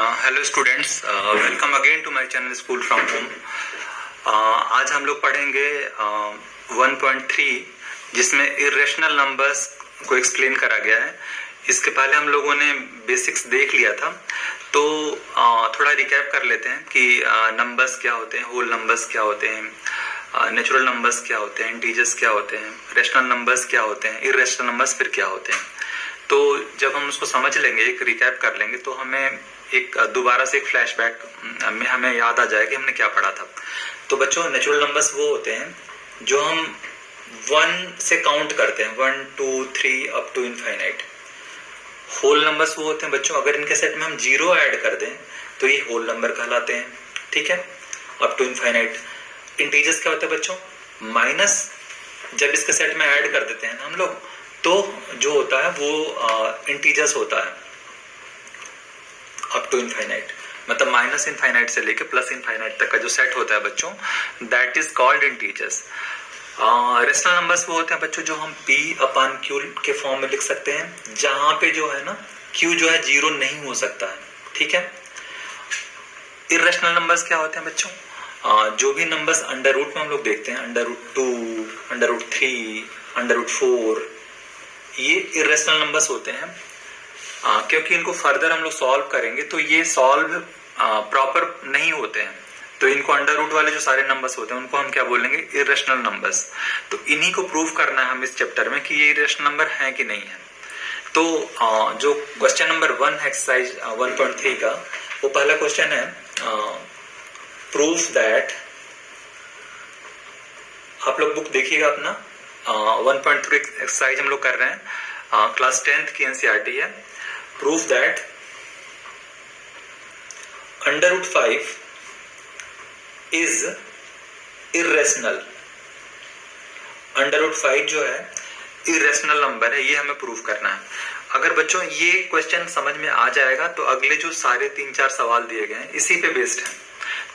Hello students, welcome again to my channel school from home. आज हम लोग पढ़ेंगे 1.3 जिसमें इरेशनल नंबर्स को एक्सप्लेन करा गया है। इसके पहले हम लोगों ने बेसिक्स देख लिया था, तो थोड़ा रिकैप कर लेते हैं कि नंबर्स क्या होते हैं, होल नंबर्स क्या होते हैं, नेचुरल नंबर्स क्या होते हैं, इंटीजर्स क्या होते हैं, रेशनल नंबर्स क्या होते हैं, इरेशनल नंबर्स फिर क्या होते हैं। तो जब हम उसको समझ लेंगे, एक रिकैप कर लेंगे, तो हमें एक दोबारा से एक फ्लैशबैक में हमें याद आ जाएगा कि हमने क्या पढ़ा था। तो बच्चों, नेचुरल नंबर्स वो होते हैं जो हम 1 से काउंट करते हैं, 1 2 3 up to infinite. Whole numbers वो होते हैं बच्चों, अगर इनके सेट में हम 0 ऐड कर दें तो ये होल नंबर कहलाते हैं, ठीक है, अप टू इनफाइनाइट। इंटीजर्स क्या होते हैं बच्चों? माइनस जब इसके सेट में ऐड कर देते हैं ना हम लोग, तो जो होता है वो इंटीजर्स होता है अप टू इनफाइनाइट। मतलब माइनस इनफाइनाइट से लेके प्लस इनफाइनाइट तक का जो सेट होता है बच्चों, that is called integers. Rational numbers वो होते हैं बच्चों जो हम P/Q के फॉर्म में लिख सकते हैं, जहां पे जो है ना Q जो है 0 नहीं हो सकता है, ठीक है। इरेशनल नंबर्स क्या होते हैं बच्चों? जो भी नंबर्स अंडर रूट में हम लोग देखते हैं, √2, √3, √4, ये इरेशनल नंबर्स होते हैं। क्योंकि इनको फर्दर हम लोग सॉल्व करेंगे तो ये सॉल्व प्रॉपर नहीं होते हैं, तो इनको अंडर रूट वाले जो सारे नंबर्स होते हैं उनको हम क्या बोलेंगे? Irrational numbers. तो इन्हीं को प्रूव करना है हम इस चैप्टर में कि ये इरेशनल नंबर है कि नहीं है। तो जो क्वेश्चन नंबर 1 है एक्सरसाइज 1.3 का, वो पहला क्वेश्चन है, प्रूफ दैट, आप लोग बुक देखिएगा अपना, 1.3 एक्सरसाइज हम लोग कर रहे हैं, क्लास 10th की एनसीईआरटी है। Proof that √5 is irrational. √5 जो है इरेशनल नंबर है, ये हमें प्रूफ करना है। अगर बच्चों ये क्वेश्चन समझ में आ जाएगा तो अगले जो सारे 3-4 सवाल दिए गए हैं इसी पे बेस्ड है।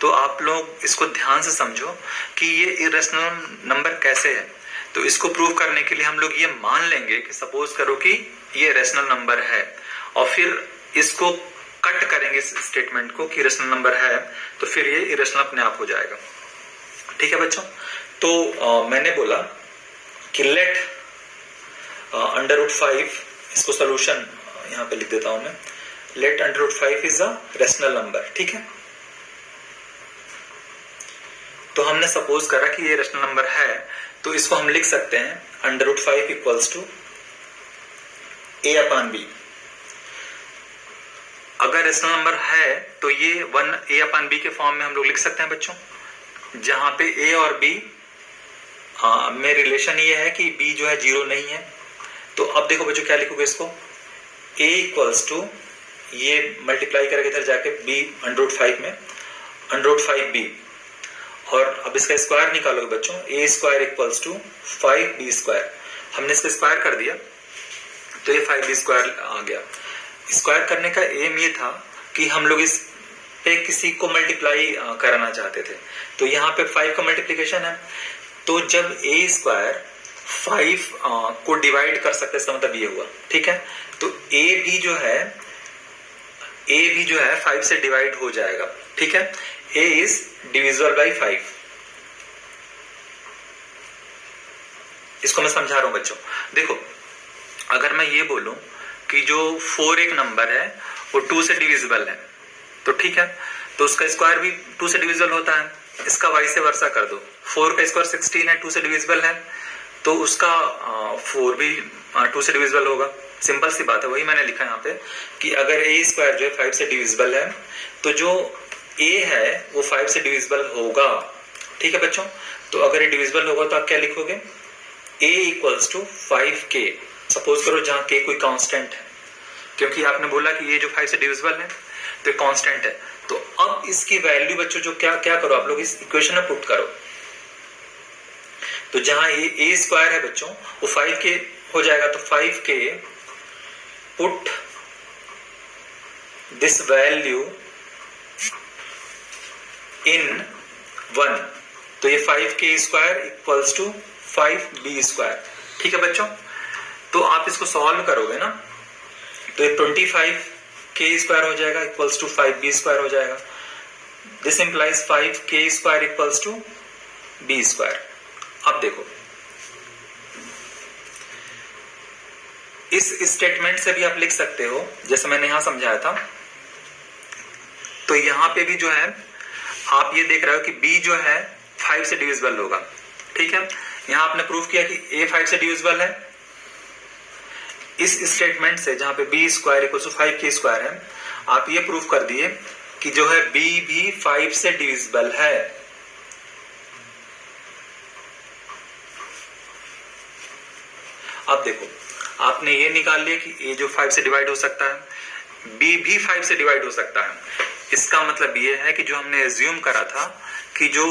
तो आप लोग इसको ध्यान से समझो कि ये इरेशनल नंबर कैसे है। तो इसको प्रूव करने के लिए हम लोग ये मान लेंगे कि सपोज करो कि ये रेशनल नंबर है, और फिर इसको कट करेंगे इस स्टेटमेंट को कि रेशनल नंबर है, तो फिर ये इरेशनल अपने आप हो जाएगा, ठीक है बच्चों। तो मैंने बोला कि लेट √5, इसको सोल्यूशन यहाँ पे लिख देता हूं मैं, let √5 is a rational number, ठीक है। तो हमने सपोज करा कि ये रेशनल नंबर है, तो इसको हम लिख सकते हैं √5 इक्वल्स टू A/B। अगर रेशनल नंबर है तो ये A/B के फॉर्म में हम लोग लिख सकते हैं बच्चों, जहां पे A और B में रिलेशन ये है कि B जो है 0 नहीं है। तो अब देखो बच्चों क्या लिखोगे इसको, A इक्वल्स टू, ये मल्टीप्लाई करके इधर जाके B √5 में √5B, और अब इसका स्क्वायर निकालोगे बच्चों, A² इक्वल्स टू 5B²। हमने इसका स्क्वायर कर दिया तो ये 5B² आ गया। स्क्वायर करने का एम ये था कि हम लोग इस पे किसी को मल्टीप्लाई कराना चाहते थे, तो यहाँ पे 5 का मल्टीप्लीकेशन है, तो जब A² 5 को डिवाइड कर सकते, इसका मतलब ये हुआ, ठीक है। तो A भी जो है 5 से डिवाइड हो जाएगा, ठीक है। A is divisible by 5। इसको मैं समझा रहा हूं बच्चों। देखो, अगर मैं ये बोलूं कि जो 4 एक नंबर है वो 2 से डिविजिबल है, तो ठीक है, तो उसका स्क्वायर भी 2 से डिविजिबल होता है। इसका वाइस वर्सा कर दो, 4 का स्क्वायर 16 है, 2 से डिविजिबल है, तो उसका 4 भी 2 से डिविजिबल होगा। सिंपल सी बात है, वही मैंने लिखा यहाँ पे कि अगर A² जो है 5 से डिविजिबल है, तो जो A है वो 5 से डिविजिबल होगा, ठीक है बच्चों। तो अगर ये डिविजिबल होगा तो आप क्या लिखोगे? A equals to 5K। Suppose करो जहां K कोई कांस्टेंट है, क्योंकि आपने बोला कि ये जो 5 से डिविजिबल है तो ये कांस्टेंट है। तो अब इसकी वैल्यू बच्चों जो क्या करो आप लोग इस इक्वेशन में पुट करो, तो जहां ये A² है बच्चों वो 5K हो जाएगा, तो 5K put this value in 1, तो ये 5K² इक्वल्स टू 5B², ठीक है बच्चों। तो आप इसको सॉल्व करोगे ना, तो ये 25 k स्क्वायर हो जाएगा इक्वल्स टू 5b स्क्वायर हो जाएगा। This implies 5k square equals to b square. अब देखो इस स्टेटमेंट से भी आप लिख सकते हो जैसे मैंने यहां समझाया था। तो यहां पे भी जो है आप ये देख रहे हो कि b जो है 5 से डिविजिबल होगा, ठीक है। यहां आपने प्रूफ किया कि a 5 से डिविजिबल है। इस स्टेटमेंट से जहां पे b square equal to 5k square है, आप ये प्रूफ कर दिए कि जो है b भी 5 से डिविजिबल है। अब देखो आपने ये निकाल लिया कि a जो 5 से डिवाइड हो सकता है, b भी 5 से डिवाइड हो सकता है। इसका मतलब ये है कि जो हमने एज्यूम करा था कि जो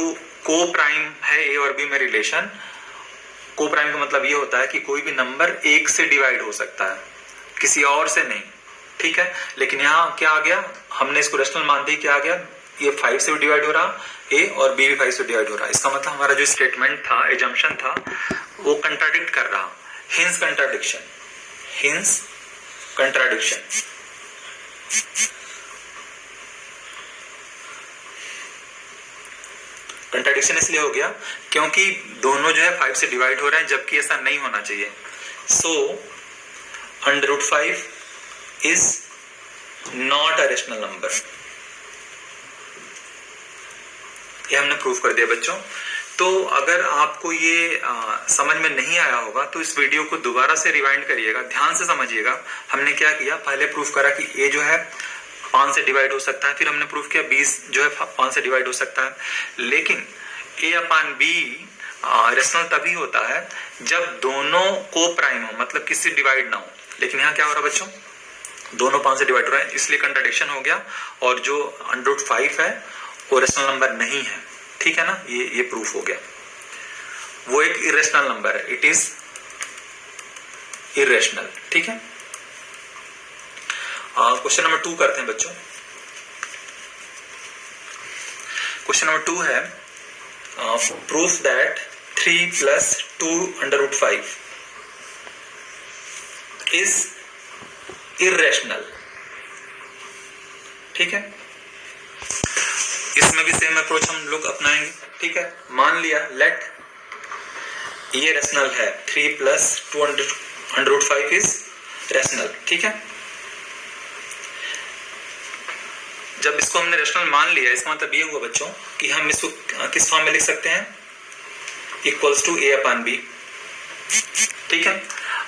को प्राइम है a और b में रिलेशन, को प्राइम का मतलब ये होता है कि कोई भी नंबर 1 से डिवाइड हो सकता है, किसी और से नहीं, ठीक है। लेकिन यहाँ क्या आ गया, हमने इसको रेशनल मान दी, क्या आ गया, ये 5 से भी डिवाइड हो रहा a और b भी 5 से डिवाइड हो रहा है। इसका मतलब हमारा जो स्टेटमेंट था, एजम्पशन था, वो कंट्राडिक्ट कर रहा। Hints contradiction, hints contradiction. Contradiction इसलिए हो गया क्योंकि दोनों जो है 5 से डिवाइड हो रहे हैं, जबकि ऐसा नहीं होना चाहिए। सो √5 is not a rational number. ये हमने प्रूफ कर दिया बच्चों। तो अगर आपको ये समझ में नहीं आया होगा तो इस वीडियो को दोबारा से रिवाइंड करिएगा, ध्यान से समझिएगा। हमने क्या किया, पहले प्रूफ करा कि a जो है 5 से डिवाइड हो सकता है, फिर हमने प्रूफ किया 20 जो है 5 से डिवाइड हो सकता है। लेकिन a अपान b रेशनल तभी होता है जब दोनों को प्राइम हो, मतलब किसी डिवाइड ना हो। लेकिन यहाँ क्या हो रहा है बच्चों, दोनों 5 से डिवाइड हो रहे हैं, इसलिए कंट्राडिक्शन हो गया। और जो √5 है वो रेशनल नंबर नहीं है, ठीक है ना। ये प्रूफ हो गया, वो एक इरेशनल नंबर है, इट इज इरेशनल, ठीक है। क्वेश्चन नंबर 2 करते हैं बच्चों। क्वेश्चन नंबर 2 है प्रूफ दैट 3 + 2√5 इज इरेशनल, ठीक है। इसमें भी सेम अप्रोच हम लोग अपनाएंगे, ठीक है। मान लिया लेट ये रेशनल है, 3 + 2√5 इज रेशनल, ठीक है। जब इसको हमने रेशनल मान लिया, इसका मतलब ये हुआ बच्चों कि हम इसको किस फॉर्म में लिख सकते हैं, equals to a upon b, ठीक है।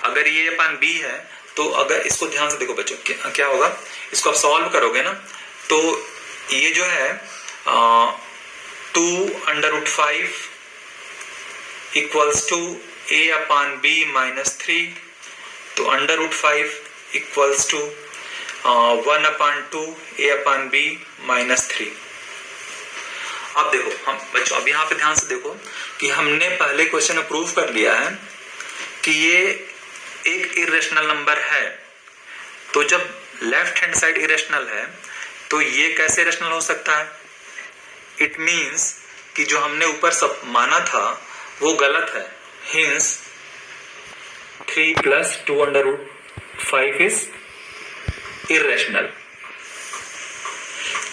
अगर ये a अपान b है तो अगर इसको ध्यान से देखो बच्चों, क्या होगा, इसको आप सॉल्व करोगे ना, तो ये जो है 2√5 equals to a upon b -3, तो √5 equals to 1/2 a upon b -3। अब देखो हम बच्चों, अब यहाँ पे ध्यान से देखो कि हमने पहले क्वेश्चन में प्रूव कर लिया है कि ये एक इरेशनल नंबर है। तो जब लेफ्ट हैंड साइड इरेशनल है तो ये कैसे रेशनल हो सकता है, इट मीन्स कि जो हमने ऊपर सब माना था वो गलत है। Hints 3 + 2√5 is irrational.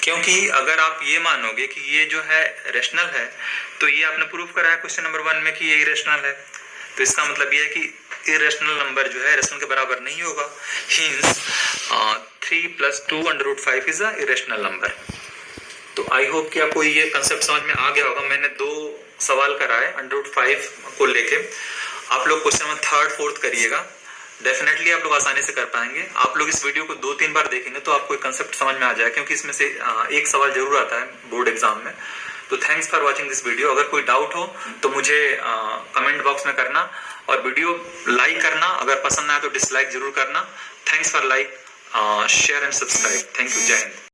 क्योंकि अगर आप ये मानोगे कि ये जो है रेशनल है तो ये आपने प्रूफ करा है क्वेश्चन नंबर 1 में कि ये इरेशनल है, तो इसका मतलब ये है कि इरेशनल नंबर जो है रेशनल के बराबर नहीं होगा। Hints 3 + 2√5 is a irrational number. तो आई होप कि आपको ये कंसेप्ट समझ में आ गया होगा। मैंने 2 सवाल कराए √5 को लेके, आप लोग क्वेश्चन नंबर 3rd 4th करिएगा, डेफिनेटली आप लोग आसानी से कर पाएंगे। आप लोग इस वीडियो को 2-3 बार देखेंगे तो आपको एक कंसेप्ट समझ में आ जाएगा, क्योंकि इसमें से एक सवाल जरूर आता है बोर्ड एग्जाम में। तो thanks for watching this video. अगर कोई डाउट हो तो मुझे कमेंट बॉक्स में करना, और वीडियो लाइक करना, अगर पसंद आए तो डिसलाइक जरूर करना। Thanks for like, share and subscribe. Thank you, जय हिंद।